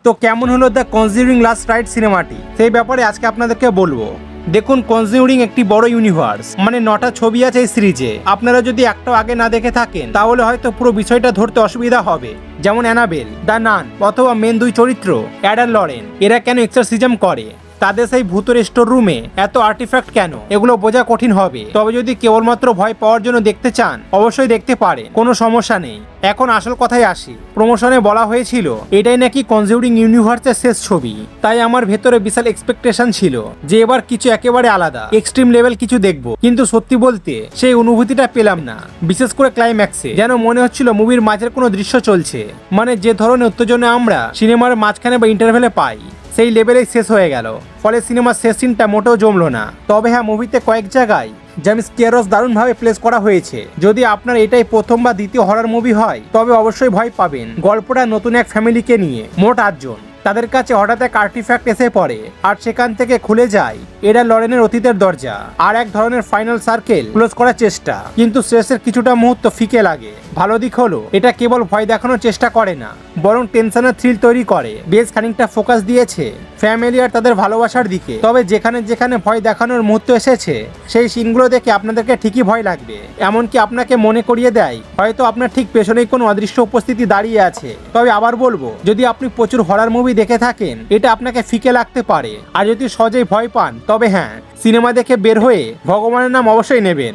তো কেমন হলো দ্য কনজিউরিং লাস্ট রাইট সিনেমাটি সেই ব্যাপারে আজকে আপনাদেরকে বলবো। দেখুন, কনজিউরিং একটি বড় ইউনিভার্স, মানে 9টা ছবি আছে এই সিরিজে। আপনারা যদি একটাও আগে না দেখে থাকেন তাহলে হয়তো পুরো বিষয়টা ধরতে অসুবিধা হবে। যেমন অ্যানাবেল, দ্য নান অথবা মেন দুই চরিত্র অ্যাডার লরেন, এরা কেন এক্সরসিজম করে, তাদের সেই ভূতের স্টোর রুমে এত আর্টিফ্যাক্ট কেন, এগুলো বোঝা কঠিন হবে। তবে যদি কেবলমাত্র ভয় পাওয়ার জন্য দেখতে চান অবশ্যই দেখতে পারে, কোনো সমস্যা নেই। এখন আসল কথায় আসি। প্রমোশনে বলা হয়েছিল এটাই নাকি কনজিউরিং ইউনিভার্সের শেষ ছবি, তাই আমার ভেতরে বিশাল এক্সপেকটেশন ছিল যে এবার কিছু একেবারে আলাদা এক্সট্রিম লেভেল কিছু দেখবো। কিন্তু সত্যি বলতে সেই অনুভূতিটা পেলাম না। বিশেষ করে ক্লাইম্যাক্সে যেন মনে হচ্ছিল মুভির মাঝের কোনো দৃশ্য চলছে, মানে যে ধরনের উত্তেজনা আমরা সিনেমার মাঝখানে বা ইন্টারভেলে পাই সেই লেভেলেই শেষ হয়ে গেল। ফলে সিনেমার শেষ সিনটা মোটেও জমলো না। তবে হ্যাঁ, মুভিতে কয়েক জায়গায় জেমস কেয়ারস দারুণভাবে প্লেস করা হয়েছে। যদি আপনার এটাই প্রথম বা দ্বিতীয় হরর মুভি হয় তবে অবশ্যই ভয় পাবেন। গল্পটা নতুন এক ফ্যামিলিকে নিয়ে, মোট 8 জন। তাদের কাছে হঠাৎ এক আর্টিফ্যাক্ট এসে পড়ে আর সেখান থেকে খুলে যায় এরা লরেনের অতীতের দরজা। আর এক ধরনের ফাইনাল সার্কেল ক্লোজ করার চেষ্টা, কিন্তু শেষের কিছুটা মুহূর্ত ফিকে লাগে। ভালো দিক হলো এটা কেবল ভয় দেখানোর চেষ্টা করে না, বরং টেনশনের থ্রিল তৈরি করে। বেশ খানিকটা ফোকাস দিয়েছে ফ্যামিলি আর তাদের ভালোবাসার দিকে। তবে যেখানে যেখানে ভয় দেখানোর মুহূর্ত এসেছে সেই সিনগুলো দেখে আপনাদেরকে ঠিকই ভয় লাগবে। এমনকি আপনাকে মনে করিয়ে দেয় হয়তো আপনার ঠিক পেছনেই কোনো অদৃশ্য উপস্থিতি দাঁড়িয়ে আছে। তবে আবার বলবো, যদি আপনি প্রচুর হরর মুভি দেখে থাকেন এটা আপনাকে ফিকে লাগতে পারে। আর যদি সহজেই ভয় পান তবে হ্যাঁ, সিনেমা দেখে বের হয়ে ভগবানের নাম অবশ্যই নেবেন।